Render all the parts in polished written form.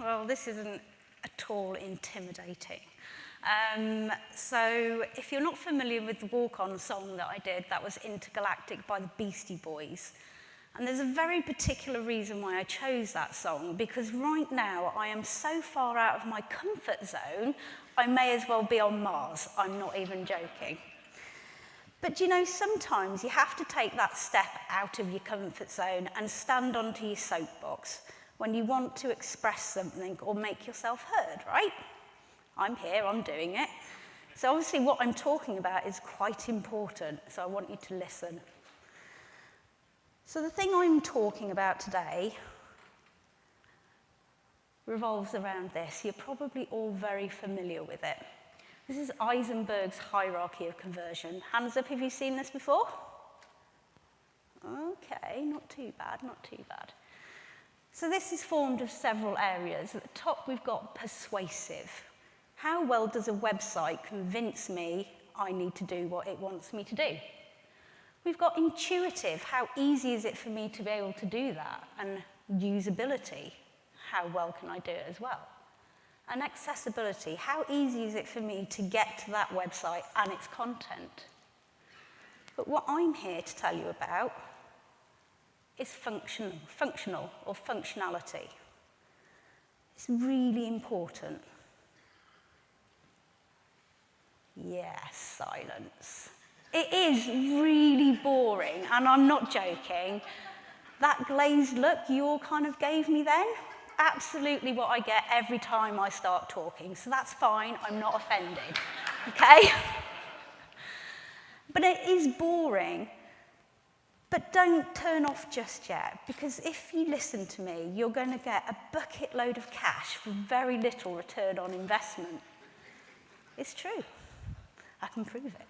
well, this isn't at all intimidating. So if you're not familiar with the walk-on song that I did, that was Intergalactic by the Beastie Boys. And there's a very particular reason why I chose that song, because right now I am so far out of my comfort zone, I may as well be on Mars. I'm not even joking. But you know, sometimes you have to take that step out of your comfort zone and stand onto your soapbox when you want to express something or make yourself heard, right? I'm here, I'm doing it. So obviously what I'm talking about is quite important, so I want you to listen. So the thing I'm talking about today revolves around this. You're probably all very familiar with it. This is Eisenberg's hierarchy of conversion. Hands up if you've seen this before. Okay, not too bad, not too bad. So this is formed of several areas. At the top we've got persuasive. How well does a website convince me I need to do what it wants me to do? We've got intuitive. How easy is it for me to be able to do that? And usability. How well can I do it as well? And accessibility. How easy is it for me to get to that website and its content? But what I'm here to tell you about is functional or functionality. It's really important. Yes, silence. It is really boring, and I'm not joking. That glazed look you all kind of gave me then, absolutely what I get every time I start talking, so that's fine, I'm not offended, okay? But it is boring, but don't turn off just yet, because if you listen to me, you're going to get a bucket load of cash for very little return on investment. It's true. I can prove it.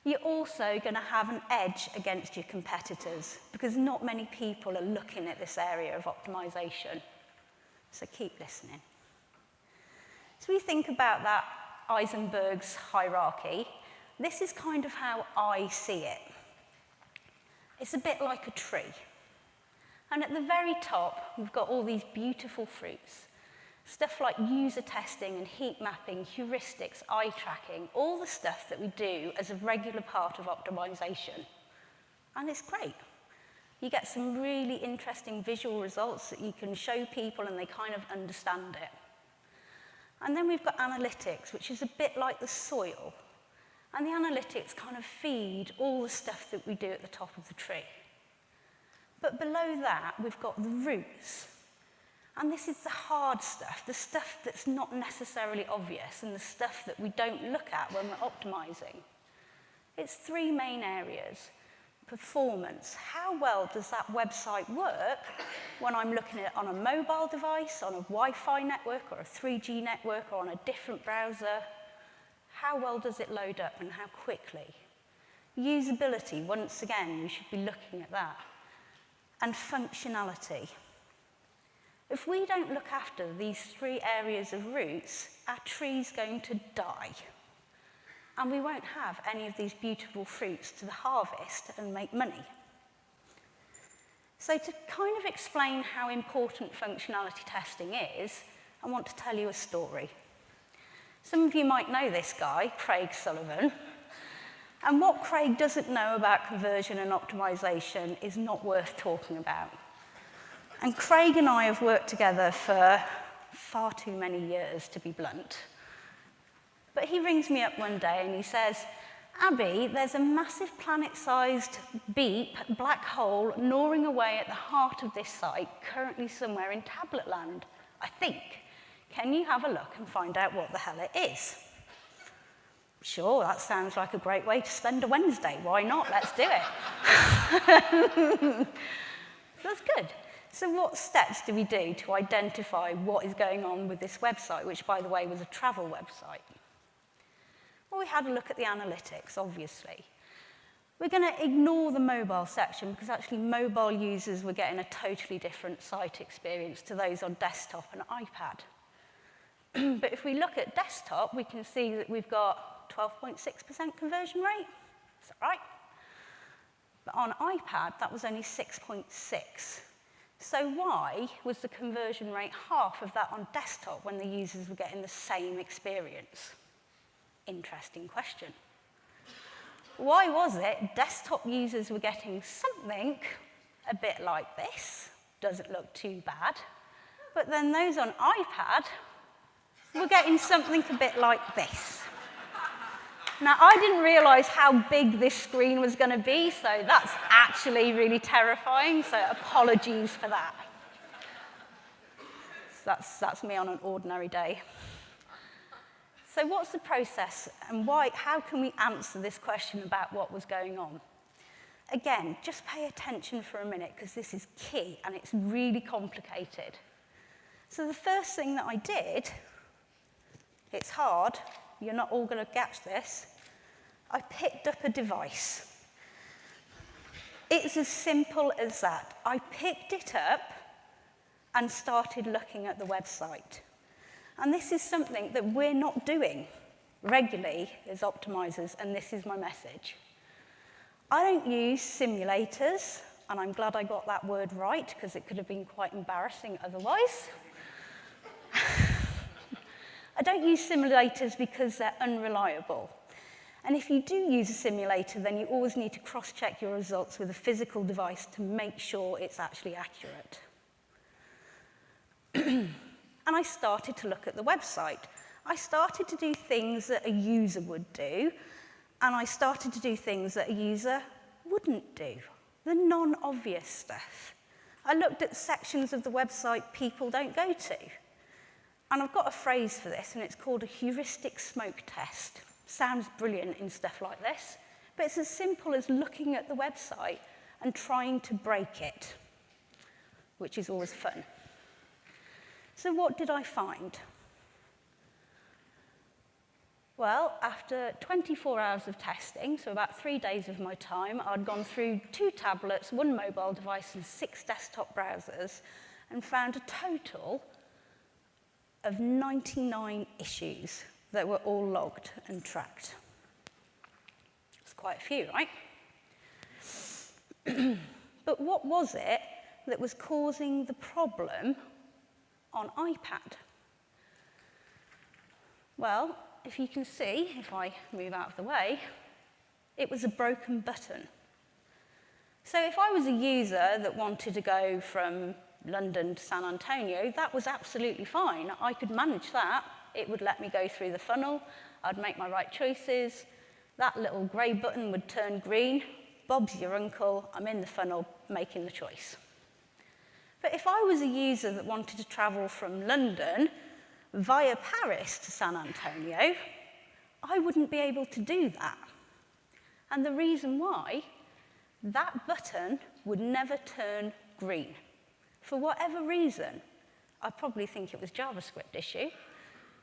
You're also going to have an edge against your competitors because not many people are looking at this area of optimization. So keep listening. So we think about that Eisenberg's hierarchy. This is kind of how I see it. It's a bit like a tree. And at the very top, we've got all these beautiful fruits. Stuff like user testing and heat mapping, heuristics, eye tracking, all the stuff that we do as a regular part of optimization. And it's great. You get some really interesting visual results that you can show people and they kind of understand it. And then we've got analytics, which is a bit like the soil. And the analytics kind of feed all the stuff that we do at the top of the tree. But below that, we've got the roots. And this is the hard stuff, the stuff that's not necessarily obvious and the stuff that we don't look at when we're optimizing. It's three main areas. Performance. How well does that website work when I'm looking at it on a mobile device, on a Wi-Fi network, or a 3G network, or on a different browser? How well does it load up and how quickly? Usability, once again, you should be looking at that. And functionality. If we don't look after these three areas of roots, our tree's going to die. And we won't have any of these beautiful fruits to harvest and make money. So to kind of explain how important functionality testing is, I want to tell you a story. Some of you might know this guy, Craig Sullivan. And what Craig doesn't know about conversion and optimization is not worth talking about. And Craig and I have worked together for far too many years, to be blunt. But he rings me up one day and he says, Abby, there's a massive planet-sized beep, black hole, gnawing away at the heart of this site, currently somewhere in tablet land, I think. Can you have a look and find out what the hell it is? Sure, that sounds like a great way to spend a Wednesday. Why not? Let's do it. That's good. So what steps do we do to identify what is going on with this website, which, by the way, was a travel website? Well, we had a look at the analytics, obviously. We're going to ignore the mobile section because actually mobile users were getting a totally different site experience to those on desktop and iPad. But if we look at desktop, we can see that we've got 12.6% conversion rate. Is that right? But on iPad, that was only 6.6. So why was the conversion rate half of that on desktop when the users were getting the same experience? Interesting question. Why was it desktop users were getting something a bit like this, doesn't look too bad, but then those on iPad were getting something a bit like this? Now, I didn't realize how big this screen was going to be, so that's actually really terrifying, so apologies for that. So that's me on an ordinary day. So what's the process, and how can we answer this question about what was going on? Again, just pay attention for a minute, because this is key, and it's really complicated. So the first thing that I did, it's hard, you're not all going to catch this, I picked up a device. It's as simple as that. I picked it up and started looking at the website. And this is something that we're not doing regularly as optimizers, and this is my message. I don't use simulators, and I'm glad I got that word right, because it could have been quite embarrassing otherwise. I don't use simulators because they're unreliable. And if you do use a simulator, then you always need to cross-check your results with a physical device to make sure it's actually accurate. And I started to look at the website. I started to do things that a user would do, and I started to do things that a user wouldn't do, the non-obvious stuff. I looked at sections of the website people don't go to. And I've got a phrase for this, and it's called a heuristic smoke test. Sounds brilliant in stuff like this, but it's as simple as looking at the website and trying to break it, which is always fun. So what did I find? Well, after 24 hours of testing, so about 3 days of my time, I'd gone through 2 tablets, 1 mobile device, and 6 desktop browsers, and found a total of 99 issues that were all logged and tracked. It's quite a few, right? But what was it that was causing the problem on iPad? Well, if you can see, if I move out of the way, it was a broken button. So if I was a user that wanted to go from London to San Antonio, that was absolutely fine. I could manage that. It would let me go through the funnel. I'd make my right choices. That little grey button would turn green. Bob's your uncle. I'm in the funnel making the choice. But if I was a user that wanted to travel from London via Paris to San Antonio, I wouldn't be able to do that. And the reason why, that button would never turn green. For whatever reason, I probably think it was a JavaScript issue,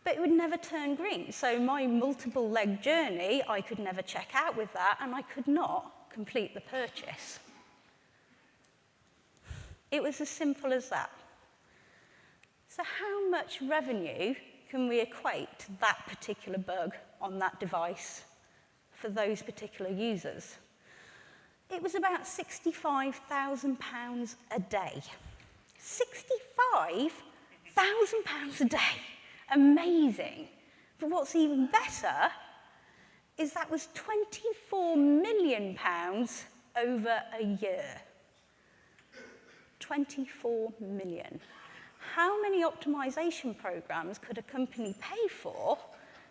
but it would never turn green. So my multiple leg journey, I could never check out with that, and I could not complete the purchase. It was as simple as that. So how much revenue can we equate to that particular bug on that device for those particular users? It was about £65,000 a day. £65,000 a day. Amazing. But what's even better is that was £24 million over a year. 24 million. How many optimization programs could a company pay for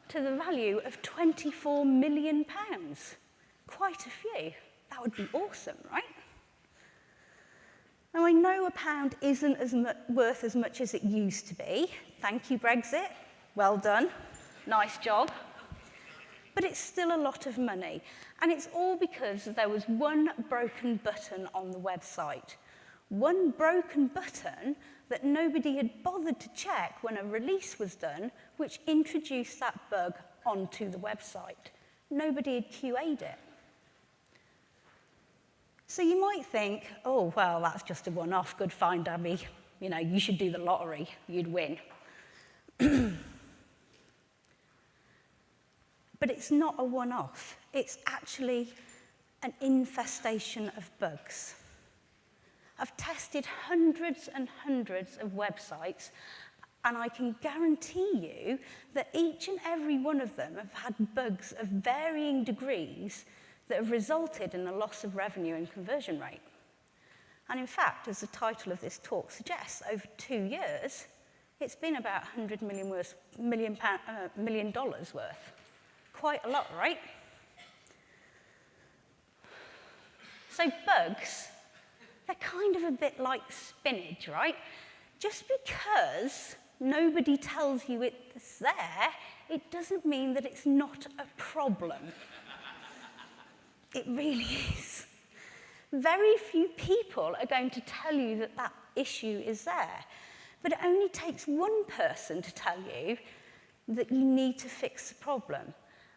to the value of £24 million? Quite a few. That would be awesome, right? Now, I know a pound isn't worth as much as it used to be. Thank you, Brexit. Well done. Nice job. But it's still a lot of money. And it's all because there was one broken button on the website. One broken button that nobody had bothered to check when a release was done, which introduced that bug onto the website. Nobody had QA'd it. So you might think, oh, well, that's just a one-off. Good find, Abi. You know, you should do the lottery. You'd win. But it's not a one-off. It's actually an infestation of bugs. I've tested hundreds and hundreds of websites, and I can guarantee you that each and every one of them have had bugs of varying degrees that have resulted in a loss of revenue and conversion rate. And in fact, as the title of this talk suggests, over 2 years, it's been about $100 million worth. Quite a lot, right? So bugs, they're kind of a bit like spinach, right? Just because nobody tells you it's there, it doesn't mean that it's not a problem. It really is. Very few people are going to tell you that that issue is there. But it only takes one person to tell you that you need to fix the problem.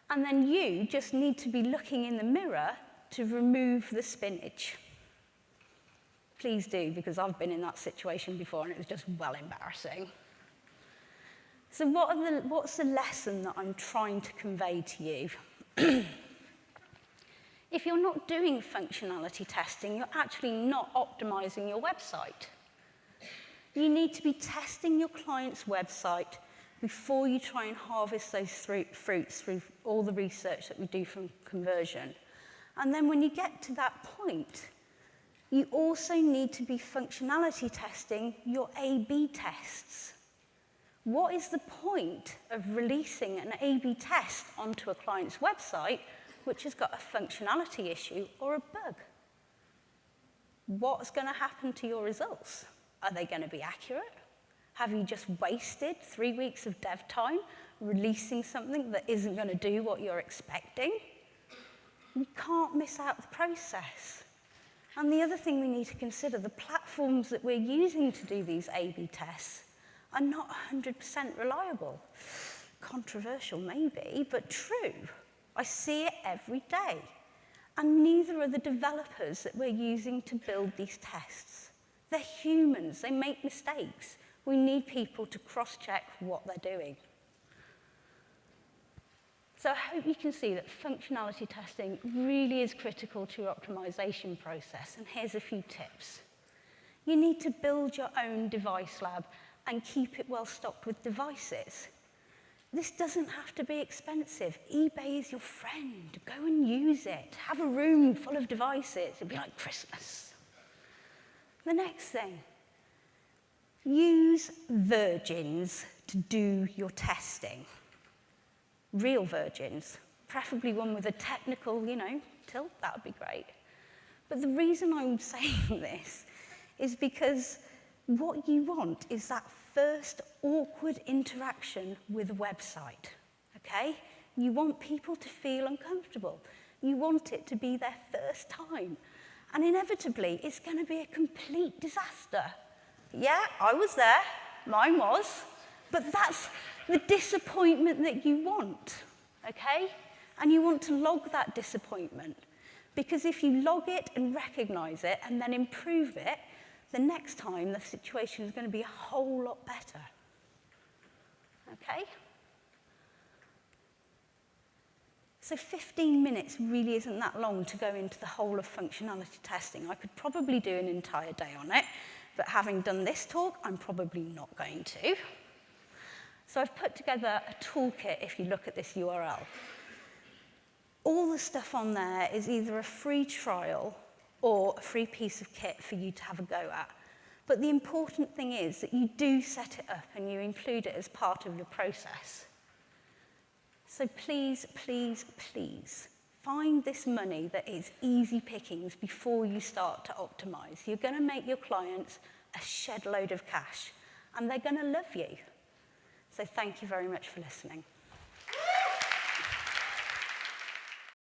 And then you just need to be looking in the mirror to remove the spinach. Please do, because I've been in that situation before and it was just well embarrassing. So what's the lesson that I'm trying to convey to you? If you're not doing functionality testing, you're actually not optimizing your website. You need to be testing your client's website before you try and harvest those fruits through all the research that we do from conversion. And then when you get to that point, you also need to be functionality testing your A/B tests. What is the point of releasing an A/B test onto a client's website which has got a functionality issue or a bug? What's going to happen to your results? Are they going to be accurate? Have you just wasted 3 weeks of dev time releasing something that isn't going to do what you're expecting? You can't miss out the process. And the other thing we need to consider, the platforms that we're using to do these A/B tests are not 100% reliable. Controversial maybe, but true. I see it every day. And neither are the developers that we're using to build these tests. They're humans, they make mistakes. We need people to cross-check what they're doing. So I hope you can see that functionality testing really is critical to your optimization process, and here's a few tips. You need to build your own device lab and keep it well stocked with devices. This doesn't have to be expensive. eBay is your friend. Go and use it. Have a room full of devices. It'll be like Christmas. The next thing, use virgins to do your testing. Real virgins, preferably one with a technical, tilt, that would be great. But the reason I'm saying this is because what you want is that first awkward interaction with a website, okay? You want people to feel uncomfortable. You want it to be their first time. And inevitably, it's going to be a complete disaster. Yeah, I was there. Mine was. But that's the disappointment that you want, okay? And you want to log that disappointment. Because if you log it and recognize it and then improve it, the next time the situation is going to be a whole lot better. Okay? So 15 minutes really isn't that long to go into the whole of functionality testing. I could probably do an entire day on it, but having done this talk, I'm probably not going to. So I've put together a toolkit if you look at this URL. All the stuff on there is either a free trial or a free piece of kit for you to have a go at. But the important thing is that you do set it up and you include it as part of your process. So please, please, please, find this money that is easy pickings before you start to optimize. You're going to make your clients a shed load of cash, and they're going to love you. So thank you very much for listening.